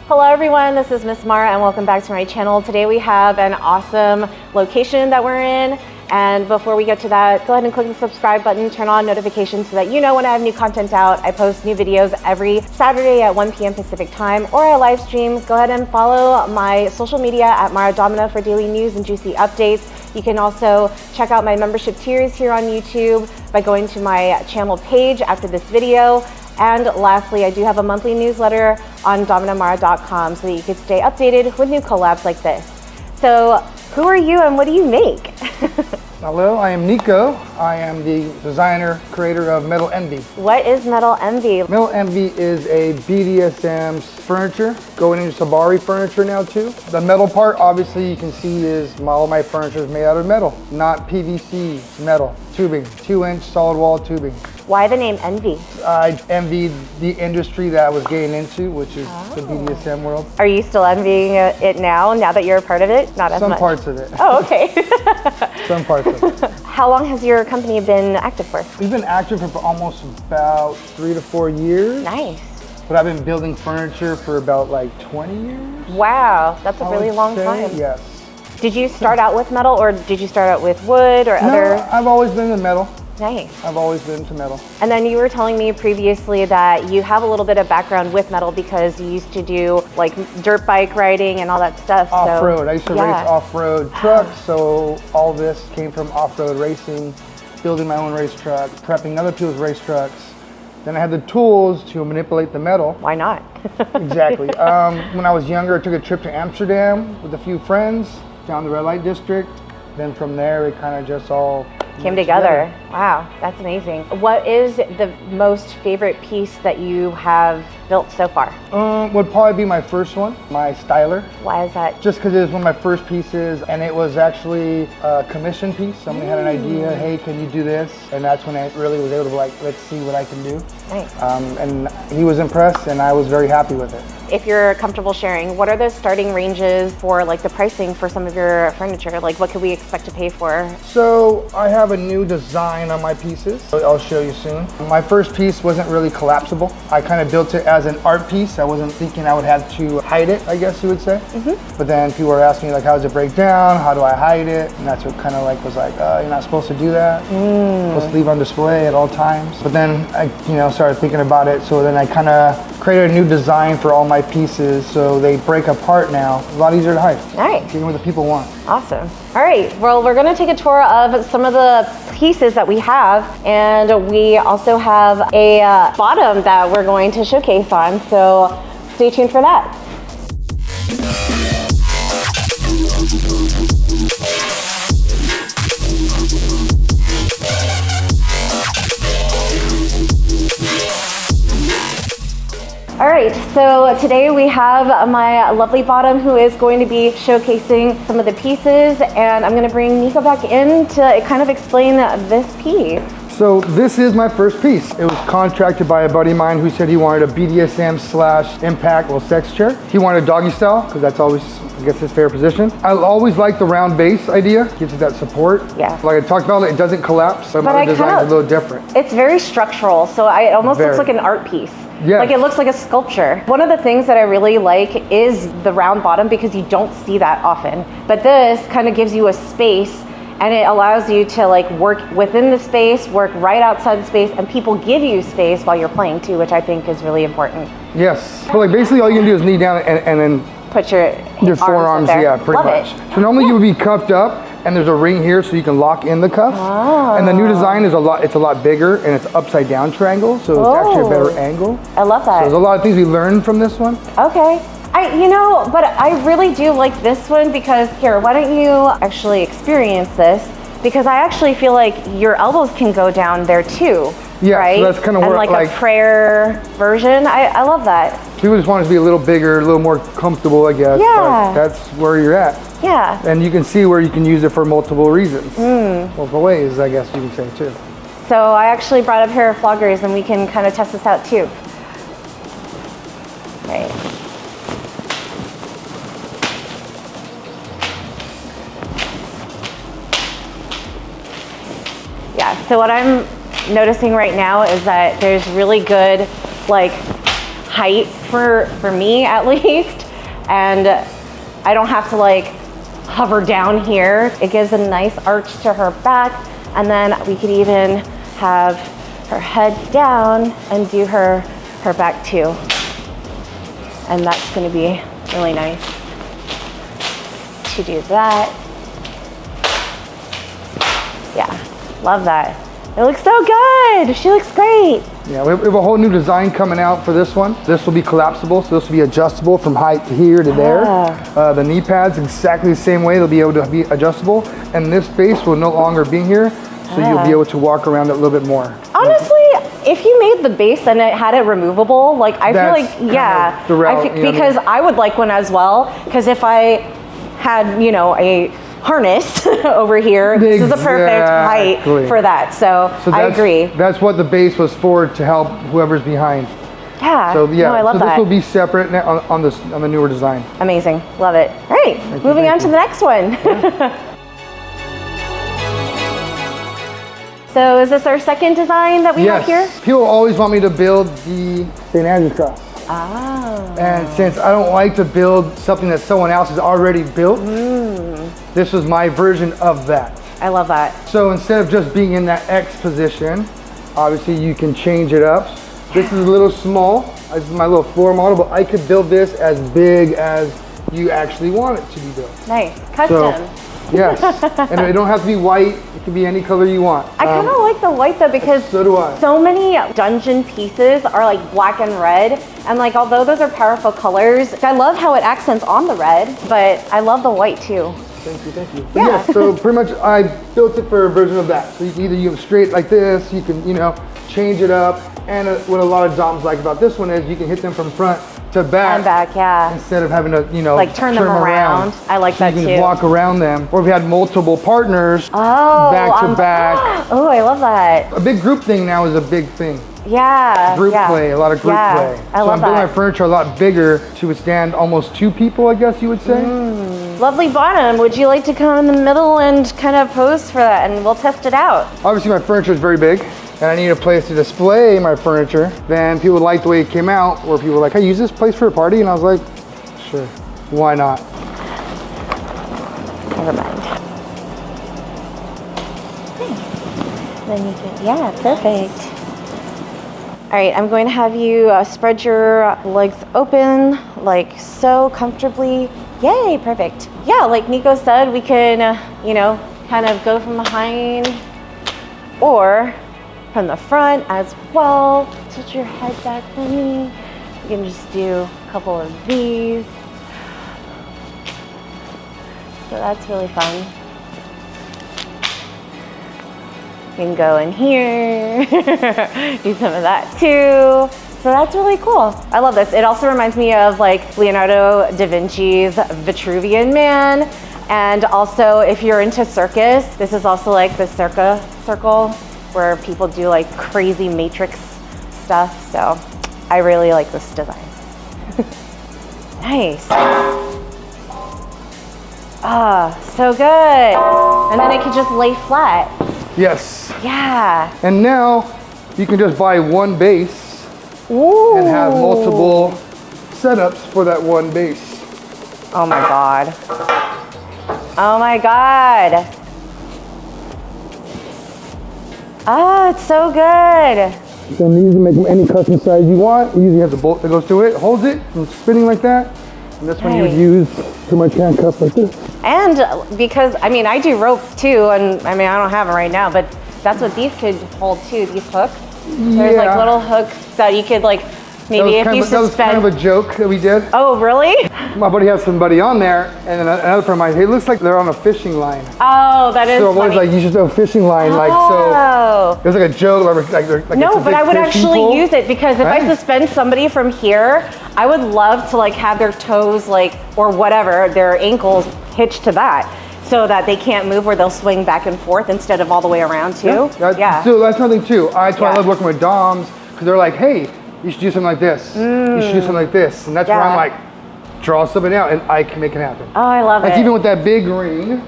Hello everyone, this is Miss Mara and welcome back to my channel. Today we have an awesome location that we're in. And before we get to that, go ahead and click the subscribe button, turn on notifications so that you know when I have new content out. I post new videos every Saturday at 1 p.m. Pacific time, or I live stream. Go ahead and follow my social media at Mara Domina for daily news and juicy updates. You can also check out my membership tiers here on YouTube by going to my channel page after this video. And lastly, I do have a monthly newsletter on dominamara.com so that you can stay updated with new collabs like this. So who are you and what do you make? Hello, I am Nico. I am the designer, creator of Metal Envie. What is Metal Envie? Metal Envie is a BDSM furniture, going into Sabari furniture now too. The metal part, obviously you can see is all of my furniture is made out of metal, not PVC, metal, tubing, 2-inch solid wall tubing. Why the name Envie? I envied the industry that I was getting into, which is the BDSM world. Are you still envying it now that you're a part of it? Not as much. Some parts of it. Oh, okay. Some parts of it. How long has your company been active for? We've been active for almost about 3 to 4 years. Nice. But I've been building furniture for about like 20 years. Wow, that's a really long time. Yes. Did you start out with metal or did you start out with wood or other? No, I've always been in metal. Nice. I've always been into metal. And then you were telling me previously that you have a little bit of background with metal because you used to do like dirt bike riding and all that stuff. Off-road. I used to race off-road trucks, so all this came from off-road racing, building my own race truck, prepping other people's race trucks. Then I had the tools to manipulate the metal. Why not? Exactly. When I was younger, I took a trip to Amsterdam with a few friends, found the red light district. Then from there, it kind of just all came together. Wow, that's amazing. What is the most favorite piece that you have built so far? Would probably be my first one, my styler. Why is that? Just because it was one of my first pieces, and it was actually a commission piece. Somebody had an idea, hey, can you do this? And that's when I really was able to like, let's see what I can do. Nice. And he was impressed, and I was very happy with it. If you're comfortable sharing, what are the starting ranges for like the pricing for some of your furniture? Like what could we expect to pay for? So I have a new design on my pieces. I'll show you soon. My first piece wasn't really collapsible. I kind of built it as an art piece. I wasn't thinking I would have to hide it, I guess you would say. But then people were asking me like, how does it break down? How do I hide it? And that's what kind of like was like, you're not supposed to do that. You're supposed to leave on display at all times. But then I, started thinking about it. So then I kind of created a new design for all my pieces. So they break apart now. A lot easier to hide. Nice. Getting what the people want. Awesome. All right, well, we're gonna take a tour of some of the pieces that we have, and we also have a bottom that we're going to showcase on, so stay tuned for that. All right, so today we have my lovely bottom who is going to be showcasing some of the pieces, and I'm gonna bring Nico back in to kind of explain this piece. So this is my first piece. It was contracted by a buddy of mine who said he wanted a BDSM/impact sex chair. He wanted a doggy style, because that's always, I guess, his favorite position. I always like the round base idea, gives it that support. Yeah. Like I talked about, it doesn't collapse, so my design's a little different. It's very structural, so it almost looks like an art piece. Yes. Like it looks like a sculpture. One of the things that I really like is the round bottom because you don't see that often. But this kind of gives you a space and it allows you to like work within the space, work right outside the space, and people give you space while you're playing too, which I think is really important. Yes. But like basically all you can do is knee down and then put your forearms, yeah, pretty much. So normally you would be cuffed up and there's a ring here so you can lock in the cuff. And the new design is it's a lot bigger and it's upside down triangle, so it's actually a better angle. I love that. So there's a lot of things we learned from this one. Okay. But I really do like this one because here, why don't you actually experience this? Because I actually feel like your elbows can go down there too. Yeah, right? so that's kind of where like a prayer version. I love that. People just want it to be a little bigger, a little more comfortable, I guess. Yeah. But that's where you're at. Yeah. And you can see where you can use it for multiple reasons. Multiple ways, I guess you can say too. So I actually brought a pair of floggers and we can kind of test this out too. Right. Yeah, so what I'm noticing right now is that there's really good like height for me at least. And I don't have to like hover down here. It gives a nice arch to her back. And then we could even have her head down and do her back too. And that's gonna be really nice to do that. Yeah, love that. It looks so good. She looks great. Yeah, we have a whole new design coming out for this one. This will be collapsible, so this will be adjustable from height here to there. The knee pads exactly the same way. They'll be able to be adjustable. And this base will no longer be here, so you'll be able to walk around it a little bit more. Honestly, if you made the base and it had it removable, like I feel like, yeah, the route, because I would like one as well. Because if I had, you know, a harness over here, this is a perfect height for that. So I agree. That's what the base was for, to help whoever's behind. Yeah. So yeah, no, I love so that. this will be separate on the newer design. Amazing. Love it. All right, moving on to the next one. Yeah. So is this our second design that we have here? People always want me to build the St. Andrew's cross. Oh. And since I don't like to build something that someone else has already built, this was my version of that. I love that. So instead of just being in that X position, obviously you can change it up. This is a little small. This is my little floor model, but I could build this as big as you actually want it to be built. Nice. Custom. Yes, and it don't have to be white. It can be any color you want. I kind of like the white though, because so do I. So many dungeon pieces are like black and red, and like although those are powerful colors, I love how it accents on the red, but I love the white too. Thank you, thank you. Yeah. So pretty much I built it for a version of that. So you can either use straight like this, you can, you know, change it up, and what a lot of doms like about this one is you can hit them from front to back. And back, yeah. Instead of having to, you know, like turn them around. I like that too. You can walk around them. Or we had multiple partners back to back. Oh, I love that. A big group thing now is a big thing. Yeah. Group play, a lot of group play. I love I'm building my furniture a lot bigger to withstand almost 2 people, I guess you would say. Lovely bottom. Would you like to come in the middle and kind of pose for that, and we'll test it out? Obviously my furniture is very big, and I need a place to display my furniture. Then people liked the way it came out, or people were like, hey, use this place for a party? And I was like, sure, why not? Never mind. Nice. Then you can, yeah, perfect. All right, I'm going to have you spread your legs open, like so comfortably. Yay, perfect. Yeah, like Nico said, we can, you know, kind of go from behind or from the front as well. Tilt your head back for me. You can just do a couple of these. So that's really fun. You can go in here, do some of that too. So that's really cool. I love this. It also reminds me of like Leonardo da Vinci's Vitruvian Man. And also if you're into circus, this is also like the circle where people do like crazy matrix stuff. So I really like this design. Nice. Ah, so good. And then it can just lay flat. Yes. Yeah. And now you can just buy one base and have multiple setups for that one base. Oh my God. Oh my God. Ah, it's so good. You can easily make them any custom size you want. You usually have the bolt that goes through it, holds it, and it's spinning like that. And this one you would use pretty much handcuffed like this. And because, I mean, I do rope too, and I mean, I don't have it right now, but that's what these could hold too, these hooks. There's like little hooks that you could like, maybe if you suspend. That was kind of a joke that we did. Oh, really? My buddy has somebody on there, and then another friend of mine, hey, it looks like they're on a fishing line. Oh, that is so funny. So like, you should do a fishing line, like, so. It was like a joke, like no, but I would actually use it, because if I suspend somebody from here, I would love to like have their toes like, or whatever, their ankles hitched to that, so that they can't move, or they'll swing back and forth instead of all the way around too. Yeah. So that's nothing too. That's why I love working with DOMs, because they're like, hey, you should do something like this. You should do something like this. And that's where I'm like, draw something out and I can make it happen. Oh, I love it. Like even with that big ring,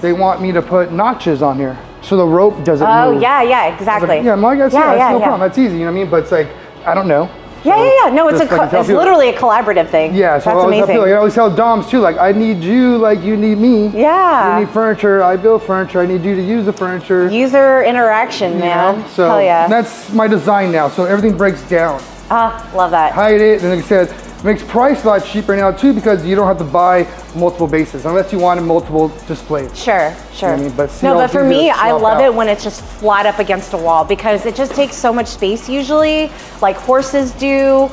they want me to put notches on here so the rope doesn't move. Oh, yeah, exactly. Like, yeah, my guy said, that's no problem. That's easy, you know what I mean? But it's like, I don't know. Yeah, So yeah, yeah. No, it's just like it's literally a collaborative thing. Yeah, so that's amazing. I always tell Doms too, like I need you like you need me. Yeah. You need furniture, I build furniture, I need you to use the furniture. User interaction, man. You know? So hell yeah. that's my design now. So everything breaks down. Ah, love that. Hide it, and like I said, it makes price a lot cheaper now too because you don't have to buy multiple bases unless you wanted multiple displays. Sure, sure. You know what I mean? No, but for me, I love out. it when it's just flat up against a wall because it just takes so much space usually, like horses do.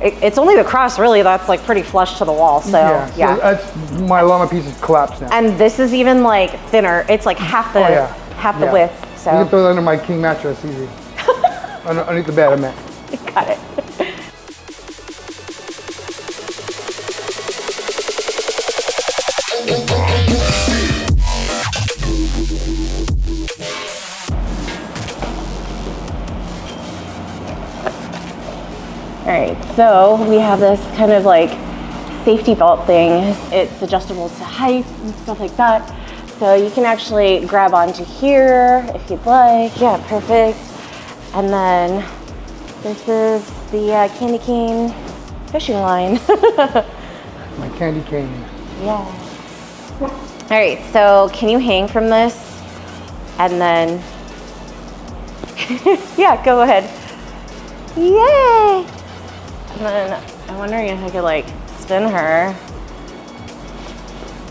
It's only the cross really that's like pretty flush to the wall, so yeah. So that's my llama pieces collapse now. And this is even like thinner. It's like half the the width. So you can throw that under my king mattress easy. Underneath the bed, I meant. Got it. All right, so we have this kind of like safety belt thing. It's adjustable to height and stuff like that. So you can actually grab onto here if you'd like. Yeah, perfect. And then this is the candy cane fishing line. My candy cane. Yeah. All right, so can you hang from this? And then, yeah, go ahead. Yay! And then I'm wondering if I could like spin her.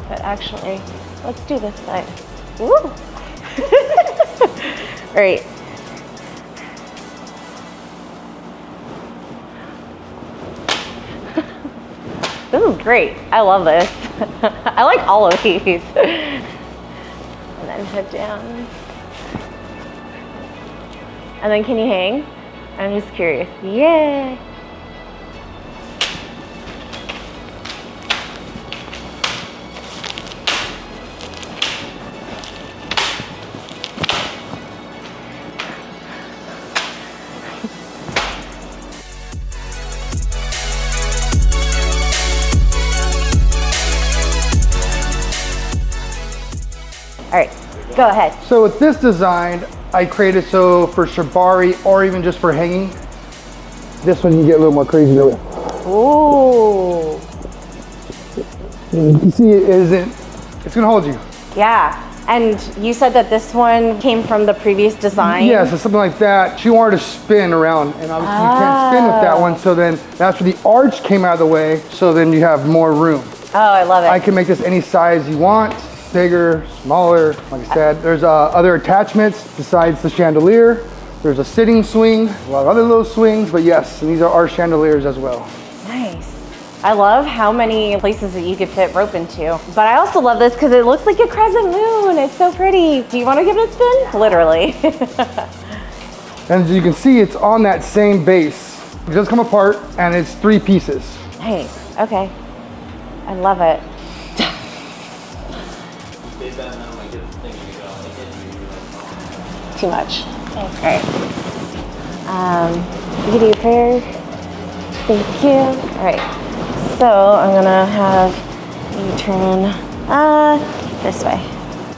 But actually, let's do this side. Woo! All right. This is great. I love this. I like all of these. And then head down. And then can you hang? I'm just curious. Yay! All right, go ahead. So with this design, I created so for shibari or even just for hanging. This one you can get a little more crazy with. Ooh. You can see it isn't, it's gonna hold you. Yeah, and you said that this one came from the previous design? Yeah, so something like that. She wanted to spin around, and obviously you can't spin with that one, so then that's where the arch came out of the way, so then you have more room. Oh, I love it. I can make this any size you want. Bigger, smaller, like I said. There's other attachments besides the chandelier. There's a sitting swing, a lot of other little swings, but yes, and these are our chandeliers as well. Nice. I love how many places that you could fit rope into. But I also love this because it looks like a crescent moon. It's so pretty. Do you want to give it a spin? Literally. And as you can see, it's on that same base. It does come apart, and it's 3 pieces. Nice. Okay. I love it. Too much. All right. You can do your prayers. Thank you. All right. So I'm gonna have you turn this way.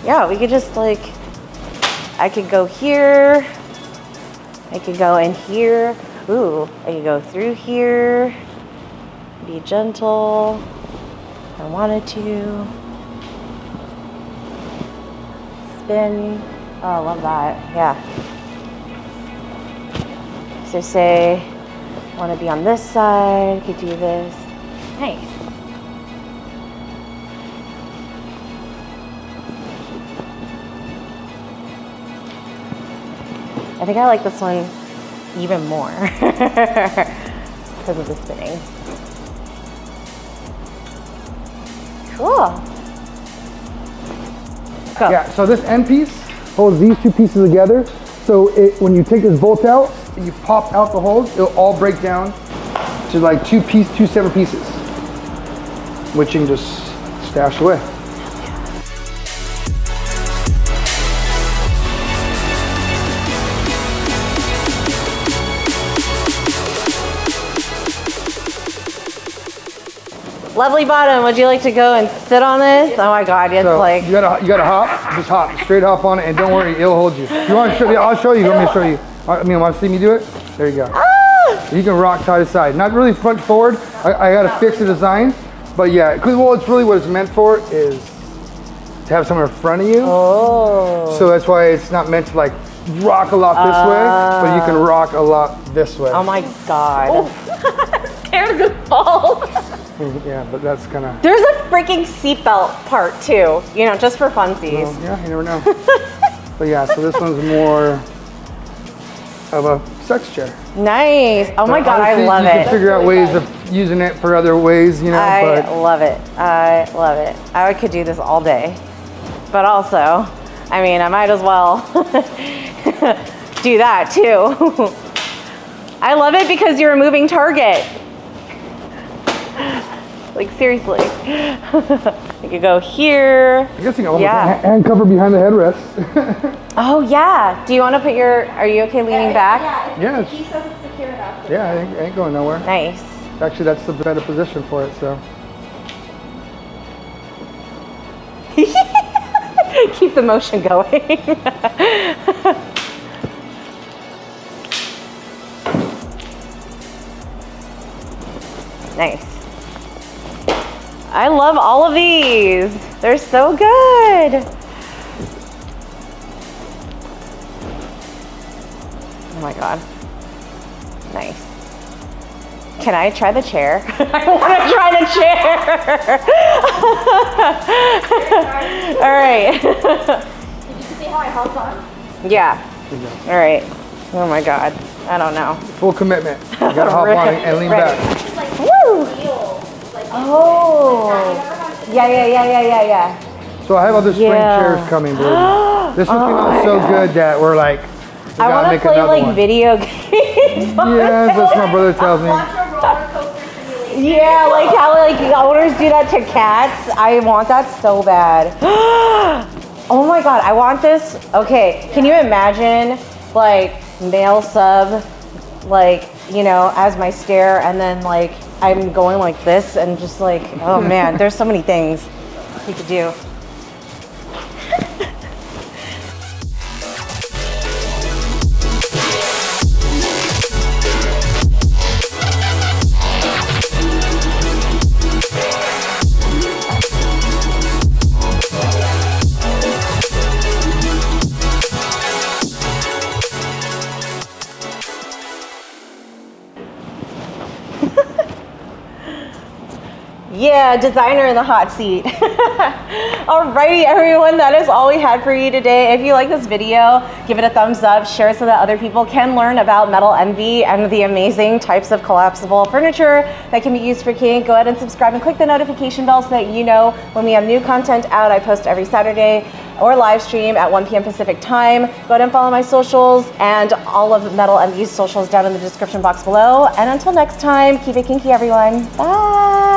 Yeah, we could just like, I could go here. I could go in here. Ooh, I could go through here. Be gentle if I wanted to. Spin. Oh, I love that. Yeah. So say I want to be on this side, could do this. Nice. I think I like this one even more because of the spinning. Cool. Cool. Yeah, so this end piece holds these 2 pieces together. So when you take this bolt out, and you pop out the holes, it'll all break down to like 2 separate pieces, which you can just stash away. Lovely bottom, would you like to go and sit on this? Oh my God, it's so like. You gotta hop, just hop, straight hop on it, and don't worry, it'll hold you. If you want to show me, I'll show you. You want me to show you? I mean, want to see me do it? There you go. Ah! You can rock side to side. Not really front forward. I gotta fix the design, but yeah, because well, it's really what it's meant for is to have someone in front of you. Oh. So that's why it's not meant to like rock a lot this way, but you can rock a lot this way. Oh my God. Oh. Scared to fall. Yeah, but that's kind of. There's a freaking seatbelt part too, you know, just for funsies. Well, yeah, you never know. But yeah, so this one's more of a sex chair. Nice. Oh my God, I love it. You it. can figure out ways of using it for other ways, you know. I love it. I love it. I could do this all day. But also, I mean, I might as well do that too. I love it because you're a moving target. Like seriously. You could go here. I guess you can almost hand cover behind the headrest. Oh yeah. Do you want to put your, are you okay leaning back? Yeah. He says it's secure enough. Yeah, it ain't going nowhere. Nice. Actually, that's the better position for it, so. Keep the motion going. Nice. I love all of these. They're so good. Oh my God. Nice. Can I try the chair? I want to try the chair. All right. Did you see how I held on? Yeah. All right. Oh my God. I don't know. Full commitment. You gotta hop on it and lean back. It's like Woo! steel. Like Oh. Yeah. So I have other spring chairs coming, believe me. This one came out so good that we're like, we I gotta want to make play another like one. video games. Yes, that's what my brother tells me. watch a roller coaster simulation. Yeah, like how like owners do that to cats. I want that so bad. Oh my God, I want this. Okay, can you imagine like male sub, like, you know, as my stair, and then like I'm going like this and just like, oh man, there's so many things you could do. Yeah, designer in the hot seat. Alrighty, everyone, that is all we had for you today. If you like this video, give it a thumbs up, share it so that other people can learn about Metal Envie and the amazing types of collapsible furniture that can be used for kink. Go ahead and subscribe and click the notification bell so that you know when we have new content out. I post every Saturday or live stream at 1 p.m. Pacific time. Go ahead and follow my socials and all of Metal Envie's socials down in the description box below. And until next time, keep it kinky, everyone. Bye.